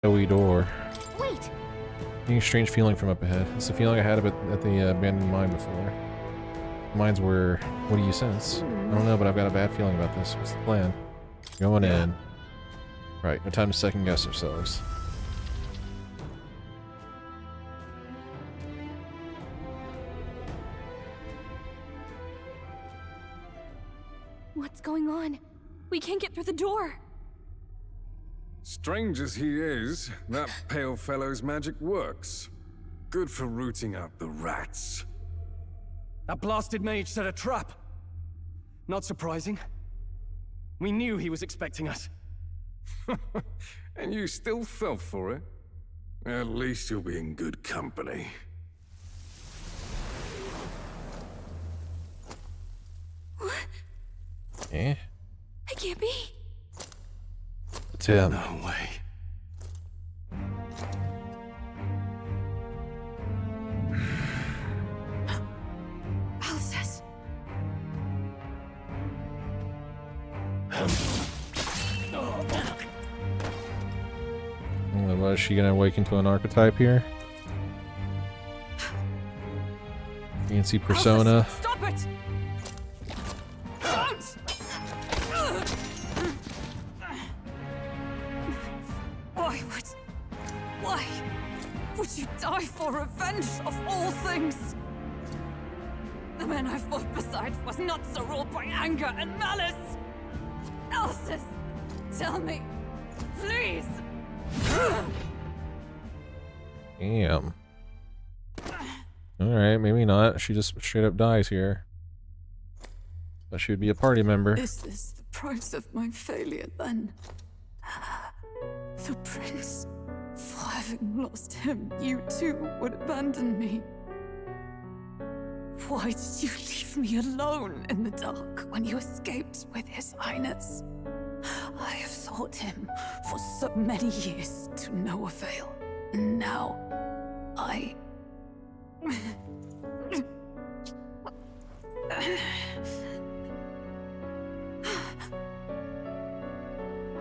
shadowy door. Wait! Getting a strange feeling from up ahead. It's the feeling I had at the abandoned mine before. Mines were... What do you sense? I don't know, but I've got a bad feeling about this. What's the plan? Going in. Right, no time to second guess ourselves. What's going on? We can't get through the door. Strange as he is, that pale fellow's magic works. Good for rooting out the rats. That blasted mage set a trap. Not surprising. We knew he was expecting us. And you still fell for it? At least you'll be in good company. What? Eh? It can't be. It's him. No way. Alcest. What, is she gonna awaken to an archetype here? Fancy persona. Alcest, stop it! Don't! Why would you die for revenge of all things? The man I fought beside was not so ruled by anger and malice. Alcest, tell me, please. Damn. Alright, maybe not. She just straight up dies here. But she would be a party member. Is this the price of my failure, then? The prince, for having lost him, you too would abandon me. Why did you leave me alone in the dark when you escaped with his highness? I have sought him for so many years to no avail. And now, I...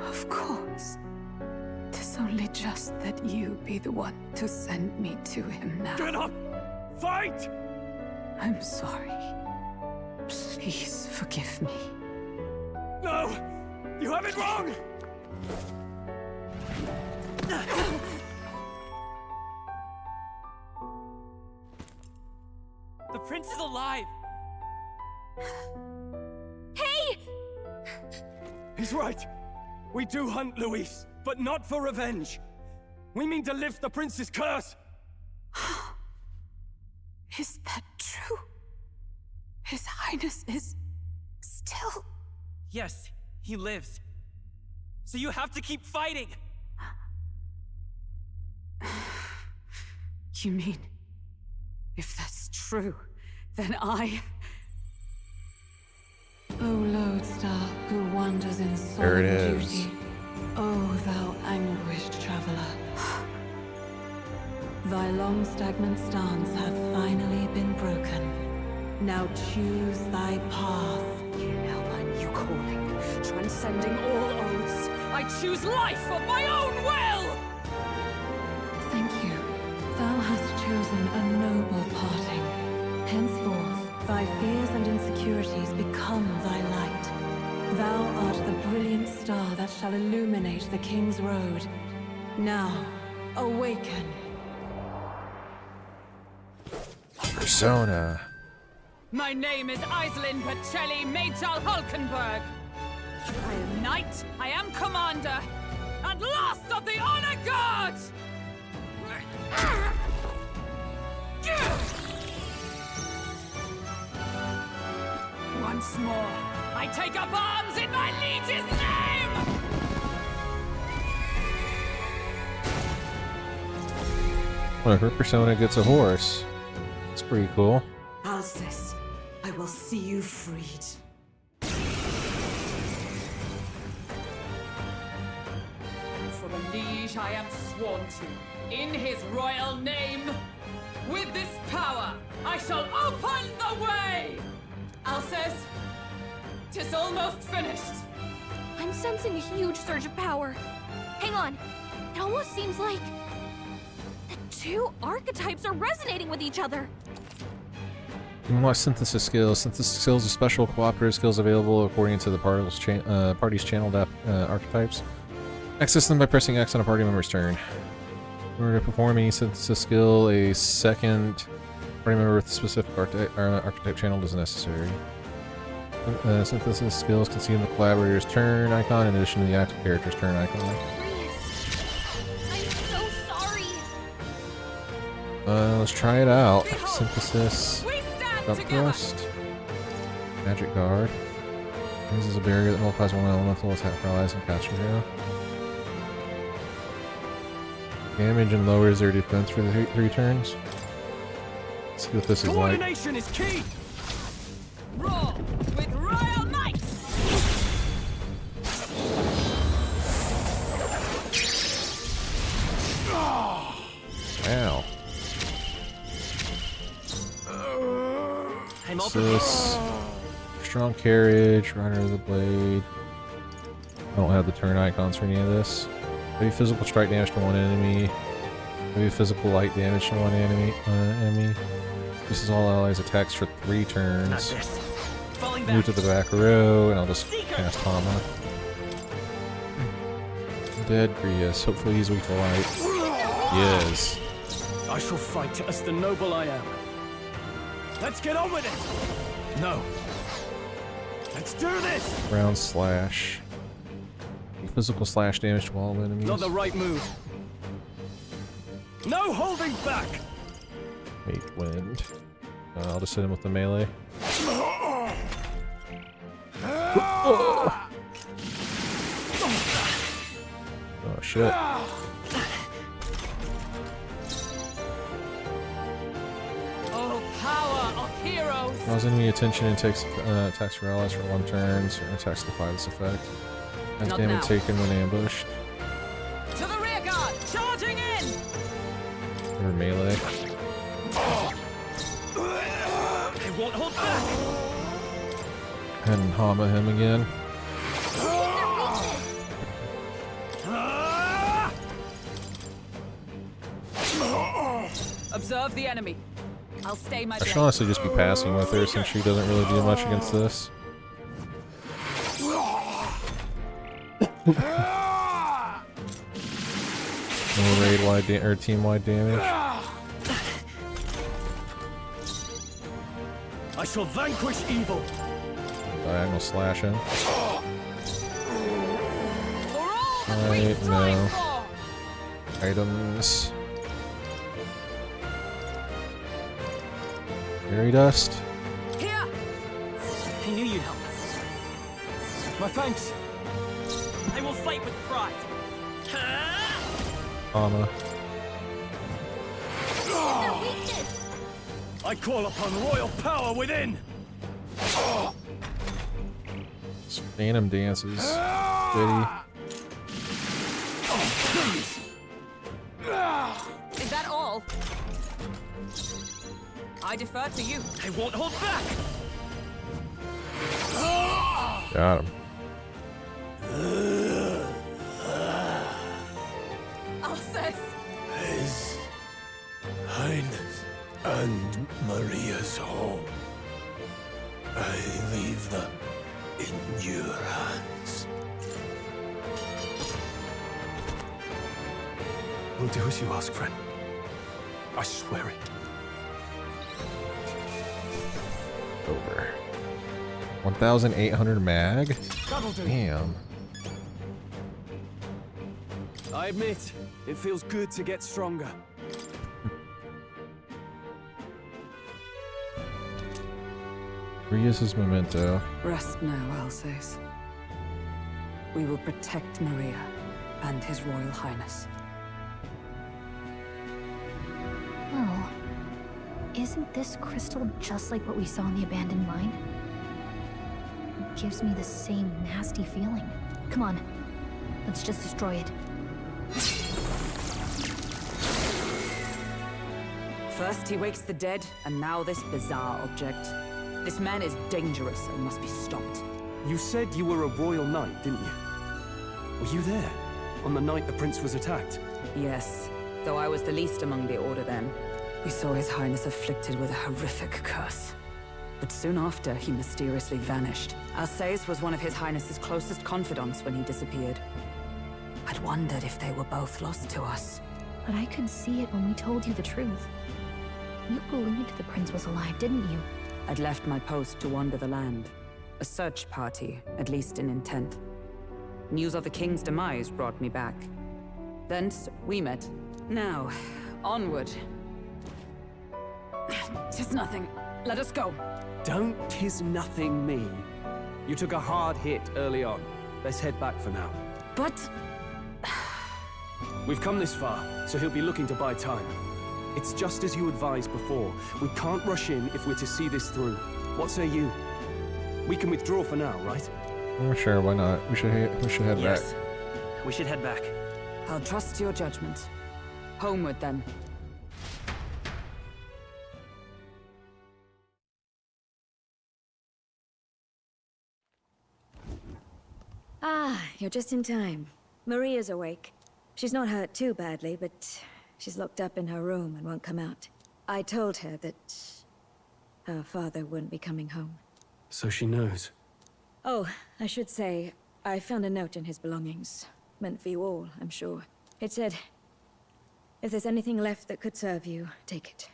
Of course. 'Tis only just that you be the one to send me to him now. Get up! Fight! I'm sorry. Please forgive me. No! You have it wrong! The prince is alive! Hey! He's right. We do hunt Luis, but not for revenge. We mean to lift the prince's curse. Is that true? His highness is... still... Yes, he lives. So you have to keep fighting! You mean... if that's true, then I... O lodestar who wanders in There it solemn is. duty, O thou anguished traveler. Thy long stagnant stance hath finally been broken. Now choose thy path. Now my new calling, transcending all oaths, I choose life of my own will! Thank you. Thou hast chosen a noble parting. Henceforth, thy fears and insecurities become thy light. Thou art the brilliant star that shall illuminate the King's Road. Now, awaken. Persona. My name is Iselin Pacelli Majal Hulkenberg. I am knight, I am commander, and last of the honor guard! Once more, I take up arms in my liege's name! Well, her persona gets a horse. That's pretty cool. Alcest, I will see you freed. For the liege I am sworn to, in his royal name, with this power, I shall open the way! Alcest, 'tis almost finished. I'm sensing a huge surge of power. Hang on. It almost seems like the two archetypes are resonating with each other. Unlock synthesis skills. Synthesis skills are special cooperative skills available according to the party's channeled archetypes. Access them by pressing X on a party member's turn. In order to perform any synthesis skill, a second party member with a specific archetype channeled is necessary. Synthesis skills consume the collaborator's turn icon in addition to the active character's turn icon. Grius, I'm so sorry. Let's try it out. Behold, Synthesis. We stand Jump together. thrust. Magic guard. This is a barrier that multiplies one elemental attack for allies and catch hero. Damage and lowers their defense for the three turns. Let's see what this is like. Coordination is key! Roar with royal might. Wow. I'm all What's this? Strong carriage, Rider of the Blade. I don't have the turn icons for any of this. Maybe physical strike damage to one enemy. Maybe physical light damage to one enemy. This is all allies attacks for 3 Not turns. this. Falling Move back. to the back row, and I'll just Seeker. cast Hama. Undead Grius. Hopefully he's weak to light. Yes. I shall fight as the noble I am. Let's get on with it! No. Let's do this! Round slash. Physical slash damage to all enemies. Not the right move. No holding back! Wait, wind. I'll just hit him with the melee. Oh shit. Oh, power of heroes. Draws enemy attention and takes attacks for allies for 1 turn. Certain attacks defy this effect. Has Not damage now. taken when ambushed. To the rear guard, charging in. Or melee. I won't hold back. And Hama him again. Observe the enemy. I'll stay my I should blade. honestly just be passing with her since she doesn't really do much against this. No raid-wide or team-wide damage. I shall vanquish evil! Diagonal slashing. For all that we Right, strive no. for. Items. Fairy dust. Here. I knew you'd help. My thanks! I will fight with pride. Hama. Their weakness. I call upon royal power within! Phantom dances. Goody. Is that all? I defer to you. I won't hold back. Got him. Alcest. His Highness and Maria's home. I leave them in your hands. We'll do as you ask, friend. I swear it. Over. 1,800 mag? That'll do. Damn. I admit, it feels good to get stronger. Reuse his memento. Rest now, Alcest. We will protect Maria and His Royal Highness. Oh. Isn't this crystal just like what we saw in the abandoned mine? It gives me the same nasty feeling. Come on. Let's just destroy it. First he wakes the dead, and now this bizarre object. This man is dangerous and must be stopped. You said you were a royal knight, didn't you? Were you there? On the night the prince was attacked? Yes, though I was the least among the Order then. We saw His Highness afflicted with a horrific curse. But soon after, he mysteriously vanished. Alsace was one of His Highness's closest confidants when he disappeared. I'd wondered if they were both lost to us. But I could see it when we told you the truth. You believed the prince was alive, didn't you? I'd left my post to wander the land. A search party, at least in intent. News of the king's demise brought me back. Thence, we met. Now, onward. 'Tis nothing. Let us go. Don't tis nothing me. You took a hard hit early on. Let's head back for now. But... We've come this far, so he'll be looking to buy time. It's just as you advised before. We can't rush in if we're to see this through. What say you? We can withdraw for now, right? Oh, sure, why not? We should head Yes. back. We should head back. I'll trust your judgment. Homeward, then. Ah, you're just in time. Maria's awake. She's not hurt too badly, but she's locked up in her room and won't come out. I told her that her father wouldn't be coming home. So she knows. Oh, I should say, I found a note in his belongings. Meant for you all, I'm sure. It said, if there's anything left that could serve you, take it.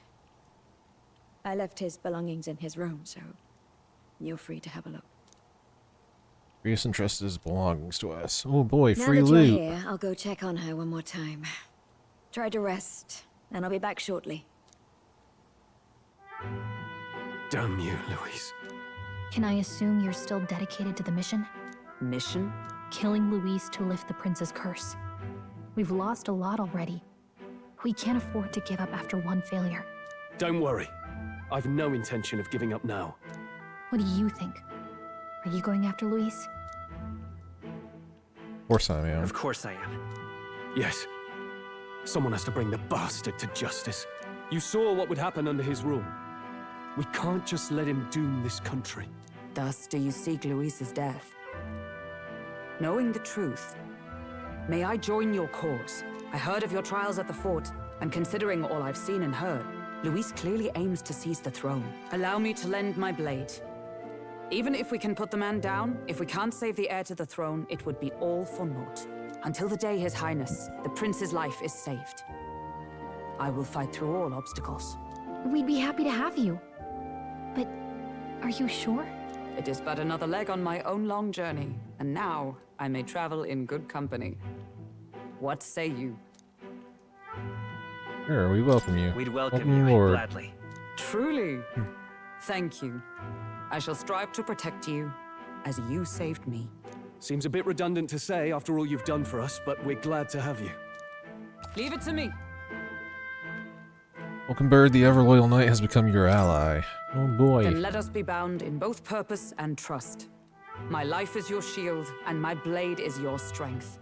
I left his belongings in his room, so you're free to have a look. Grius entrusted his belongings to us. Oh boy, free Now that loot. you're here, I'll go check on her one more time. Try to rest, and I'll be back shortly. Damn you, Louise. Can I assume you're still dedicated to the mission? Mission? Killing Luis to lift the prince's curse. We've lost a lot already. We can't afford to give up after one failure. Don't worry. I've no intention of giving up now. What do you think? Are you going after Luis? Of course I am. Of course I am. Yes. Someone has to bring the bastard to justice. You saw what would happen under his rule. We can't just let him doom this country. Thus do you seek Luis's death. Knowing the truth, may I join your cause? I heard of your trials at the fort, and considering all I've seen and heard, Luis clearly aims to seize the throne. Allow me to lend my blade. Even if we can put the man down, if we can't save the heir to the throne, it would be all for naught. Until the day His Highness, the prince's life is saved. I will fight through all obstacles. We'd be happy to have you. But are you sure? It is but another leg on my own long journey, and now I may travel in good company. What say you? Sure, we welcome you. We'd welcome Welcome you aboard. gladly. Truly? Thank you. I shall strive to protect you as you saved me. Seems a bit redundant to say after all you've done for us, but we're glad to have you. Leave it to me. Welcome, Bird. The ever-loyal knight has become your ally. Oh boy. Then let us be bound in both purpose and trust. My life is your shield, and my blade is your strength.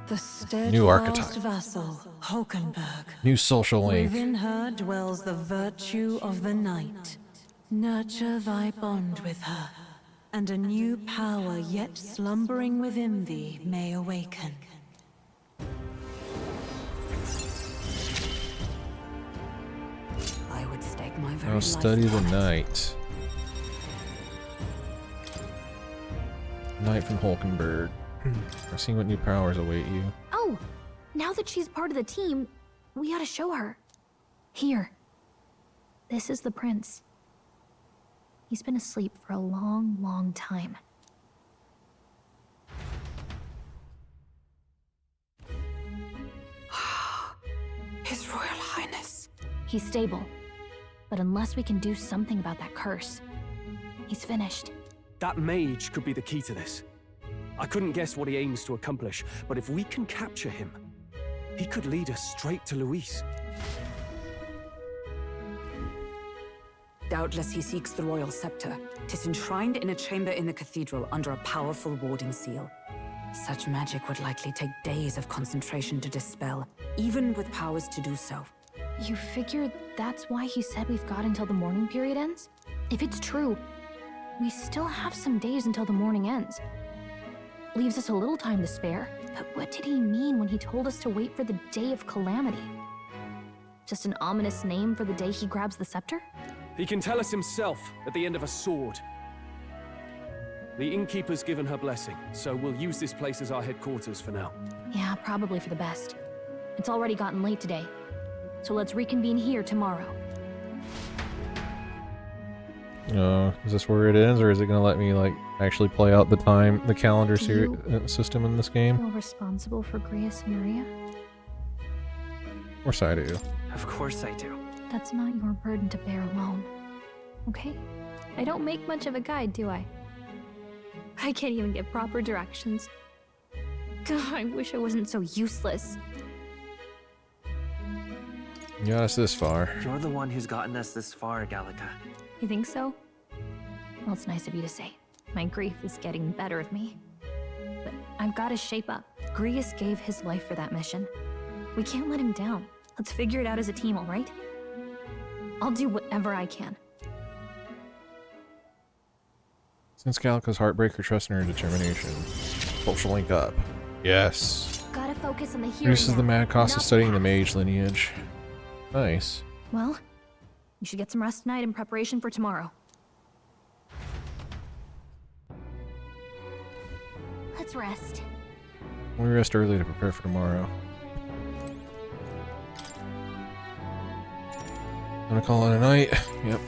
The steadfast New archetype. vassal, Hulkenberg. New social link. Within her dwells the virtue of the knight. Nurture thy bond with her, and a new power yet slumbering within thee may awaken. I would stake my very Now life study the upon it. knight. Knight from Hulkenberg. I've seen what new powers await you. Oh, now that she's part of the team, we ought to show her. Here. This is the prince. He's been asleep for a long, long time. His Royal Highness. He's stable. But unless we can do something about that curse, he's finished. That mage could be the key to this. I couldn't guess what he aims to accomplish, but if we can capture him, he could lead us straight to Luis. Doubtless he seeks the royal scepter. 'Tis enshrined in a chamber in the cathedral under a powerful warding seal. Such magic would likely take days of concentration to dispel, even with powers to do so. You figure that's why he said we've got until the mourning period ends? If it's true, we still have some days until the mourning ends. Leaves us a little time to spare. But what did he mean when he told us to wait for the Day of Calamity? Just an ominous name for the day he grabs the scepter? He can tell us himself at the end of a sword. The innkeeper's given her blessing, so we'll use this place as our headquarters for now. Yeah, probably for the best. It's already gotten late today, so let's reconvene here tomorrow. Is this where it ends, or is it gonna let me like actually play out the calendar system in this game? Feel responsible for Grius and Maria? Of course I do. Of course I do. That's not your burden to bear alone. Okay? I don't make much of a guide, do I? I can't even get proper directions. God, I wish I wasn't so useless. You got us this far. You're the one who's gotten us this far, Gallica. You think so? Well, it's nice of you to say. My grief is getting the better of me. But I've got to shape up. Grius gave his life for that mission. We can't let him down. Let's figure it out as a team, all right? I'll do whatever I can. Since Gallica's heartbreak, her trust in her determination. Social link up. Yes. Gotta focus on the here Reduces and the now, mad cost of not studying the past. mage lineage. Nice. Well, you should get some rest tonight in preparation for tomorrow. Let's rest. We rest early to prepare for tomorrow. Gonna call it a night. Yep.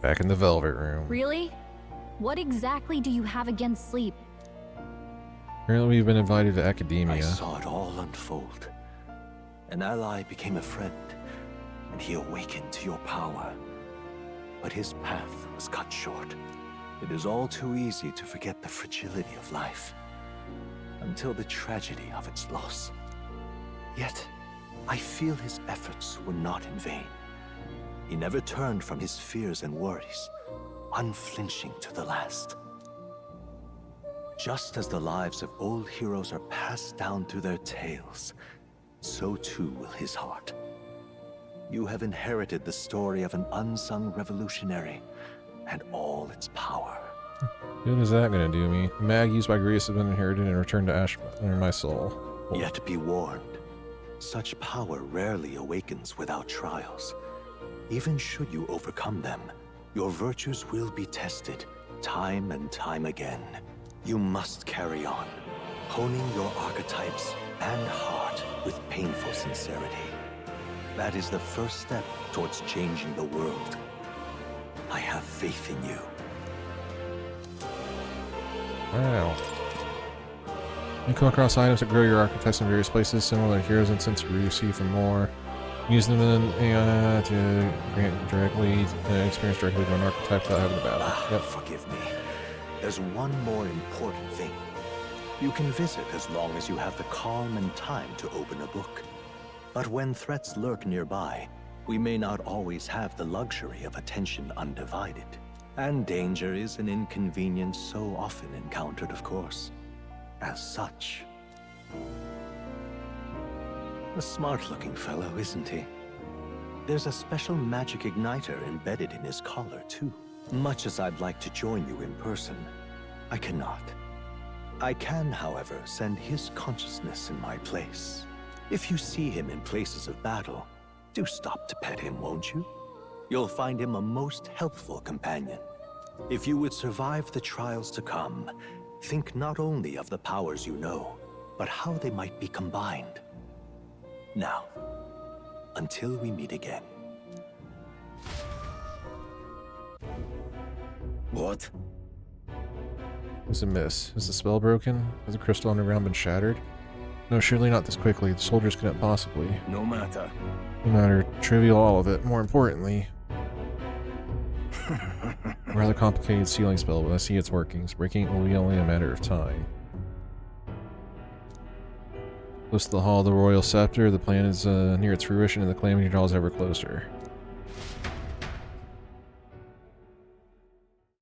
Back in the Velvet Room. Really? What exactly do you have against sleep? Apparently we've been invited to I academia. saw it all unfold. An ally became a friend, and he awakened to your power. But his path was cut short. It is all too easy to forget the fragility of life, until the tragedy of its loss. Yet, I feel his efforts were not in vain. He never turned from his fears and worries, unflinching to the last. Just as the lives of old heroes are passed down through their tales, so too will his heart. You have inherited the story of an unsung revolutionary and all its power. What is that gonna do me? The mag used by Grius has been inherited and returned to Ash in my soul. Yet be warned, such power rarely awakens without trials. Even should you overcome them, your virtues will be tested time and time again. You must carry on, honing your archetypes and heart with painful sincerity. That is the first step towards changing the world. I have faith in you. Wow. You come across items that grow your archetypes in various places, similar to heroes and since you receive from more. Use them to grant directly experience directly to an archetype without having to battle. Yep. Forgive me. There's one more important thing. You can visit as long as you have the calm and time to open a book. But when threats lurk nearby, we may not always have the luxury of attention undivided. And danger is an inconvenience so often encountered, of course. As such. A smart-looking fellow, isn't he? There's a special magic igniter embedded in his collar, too. Much as I'd like to join you in person, I cannot. I can, however, send his consciousness in my place. If you see him in places of battle, do stop to pet him, won't you? You'll find him a most helpful companion. If you would survive the trials to come, think not only of the powers you know, but how they might be combined. Now, until we meet again. What? What's a miss? Is the spell broken? Has the crystal underground been shattered? No, surely not this quickly. The soldiers couldn't possibly. No matter. No matter, trivial all of it. More importantly, rather complicated sealing spell, but I see its workings. Breaking it will be only a matter of time. Close to the Hall of the Royal Scepter, the plan is near its fruition and the calamity draws ever closer.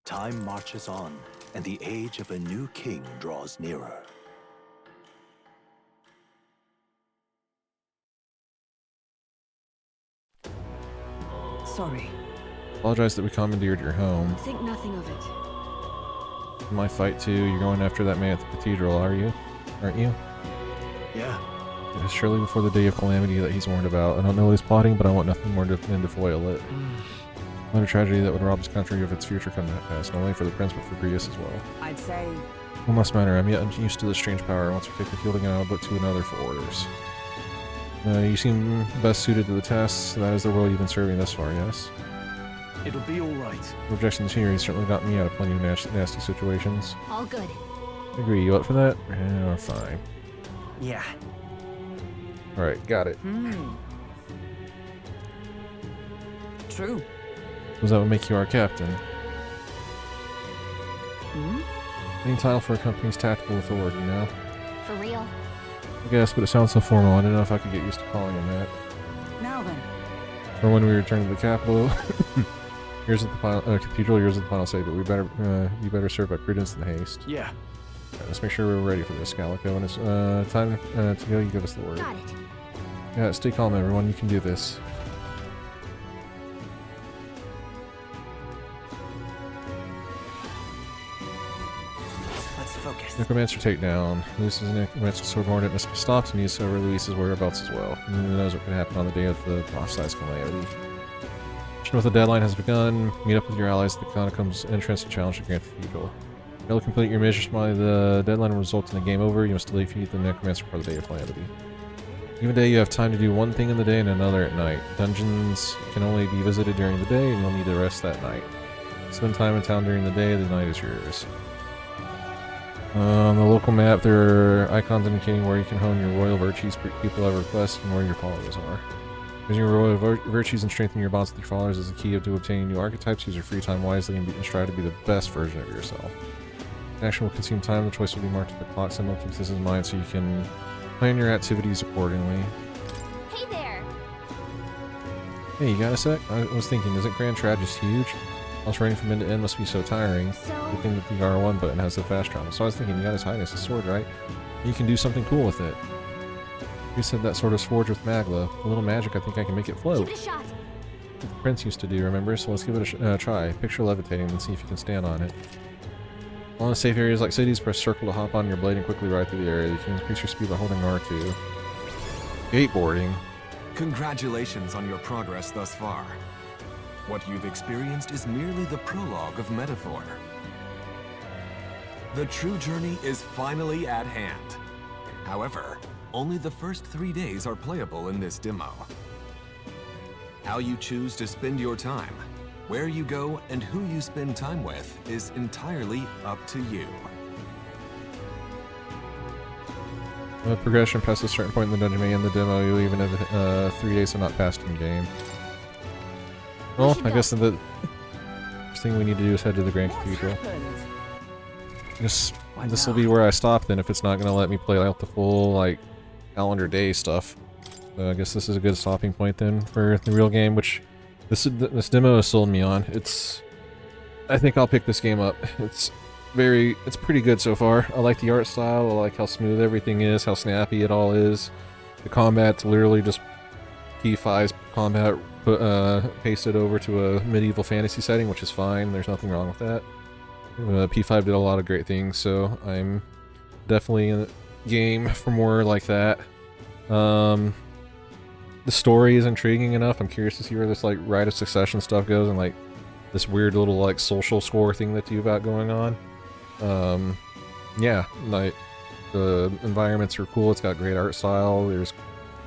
Time marches on, and the age of a new king draws nearer. sorry. Apologize that we commandeered your home. Think nothing of it. My fight too. You're going after that man at the cathedral, are you? Aren't you? Yeah. It is surely before the day of calamity that he's warned about. I don't know what he's plotting, but I want nothing more than to foil it. Not a tragedy that would rob his country of its future come to pass, not only for the prince, but for Grius as well. I'd say... What must matter? I'm yet unused to this strange power. Once we take the field again, I'll look to another for orders. You seem best suited to the task. That is the role you've been serving thus far, yes? It'll be alright. No objections here. He's certainly gotten me out of plenty of nasty situations. All good. Agree. You up for that? Yeah, fine. Yeah. Alright, got it. True. Does that would make you our captain? Any title for a company's tactical authority, you know? For real. I guess, but it sounds so formal. I don't know if I could get used to calling him that. Now then. For when we return to the capital, yours is the final cathedral. Yours is the final say. But we better, you better serve by prudence than haste. Yeah. Right, let's make sure we're ready for this, Calico. When it's time to go, you give us the word. Got it. Yeah, stay calm, everyone. You can do this. Let's focus. Necromancer takedown. Luis is a necromancer swordborn. It must be stopped, and needs to over Luis's whereabouts as well. And who knows what could happen on the day of the prophesized calamity. Mission with the deadline has begun. Meet up with your allies at the catacombs entrance to challenge the Grand Cathedral. Fail to complete your mission by the deadline will result in a game over. You must defeat the necromancer for the day of calamity. Even day, you have time to do one thing in the day and another at night. Dungeons can only be visited during the day, and you'll need to rest that night. Spend time in town during the day, the night is yours. On the local map, there are icons indicating where you can hone your royal virtues people have requests and where your followers are. Using your royal virtues and strengthening your bonds with your followers is the key to obtaining new archetypes. Use your free time wisely and strive to be the best version of yourself. Action will consume time. The choice will be marked with the clock symbol. Keep this in mind so you can plan your activities accordingly. Hey there! Hey, you got a sec? I was thinking, isn't Grand Trad just huge? Also running from end to end must be so tiring. So... Good thing that the R1 button has the fast travel. So I was thinking, you got His Highness' sword, right? You can do something cool with it. You said that sword is forged with magla. A little magic, I think I can make it float. Give it a shot. The Prince used to do, remember? So let's give it a try. Picture levitating and see if you can stand on it. While in safe areas like cities, press circle to hop on your blade and quickly ride through the area. You can increase your speed by holding R2. Skateboarding. Congratulations on your progress thus far. What you've experienced is merely the prologue of metaphor. The true journey is finally at hand. However, only the first 3 days are playable in this demo. How you choose to spend your time, where you go, and who you spend time with is entirely up to you. Progression past a certain point in the dungeon may end the demo, even if 3 days have not passed in game. Well, I guess the first thing we need to do is head to the Grand Cathedral. This will be where I stop then if it's not going to let me play out the full, like, calendar day stuff. So I guess this is a good stopping point then for the real game, which this demo has sold me on. I think I'll pick this game up. It's pretty good so far. I like the art style, I like how smooth everything is, how snappy it all is. The combat's literally just P5's combat pasted over to a medieval fantasy setting, which is fine. There's nothing wrong with that. P5 did a lot of great things, so I'm definitely in the game for more like that. The story is intriguing enough. I'm curious to see where this like Rite of Succession stuff goes and like this weird little like social score thing that you've got going on. Yeah, like the environments are cool. It's got great art style. There's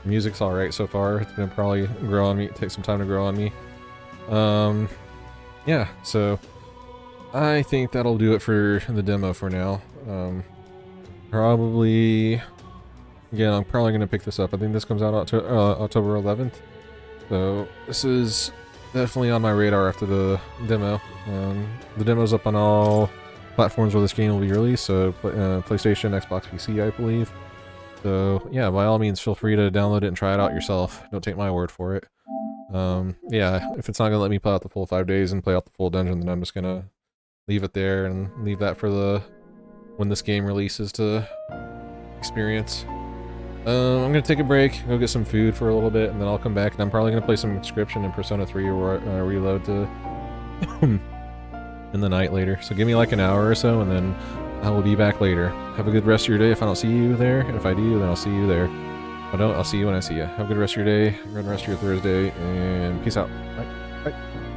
music's all right so far. It's gonna probably grow on me. Take some time to grow on me. Yeah, so I think that'll do it for the demo for now. Probably, again, I'm probably gonna pick this up. I think this comes out October 11th. So this is definitely on my radar after the demo. The demo's up on all platforms where this game will be released, so PlayStation, Xbox, PC, I believe. So yeah, by all means, feel free to download it and try it out yourself. Don't take my word for it. Yeah, if it's not gonna let me play out the full 5 days and play out the full dungeon, then I'm just gonna leave it there and leave that for when this game releases to experience. I'm gonna take a break, go get some food for a little bit, and then I'll come back, and I'm probably gonna play some Inscription in Persona 3 or Reload to in the night later. So give me like an hour or so, and then I will be back later. Have a good rest of your day if I don't see you there, and if I do, then I'll see you there. If I don't, I'll see you when I see you. Have a good rest of your day, good rest of your Thursday, and peace out. Bye. Bye.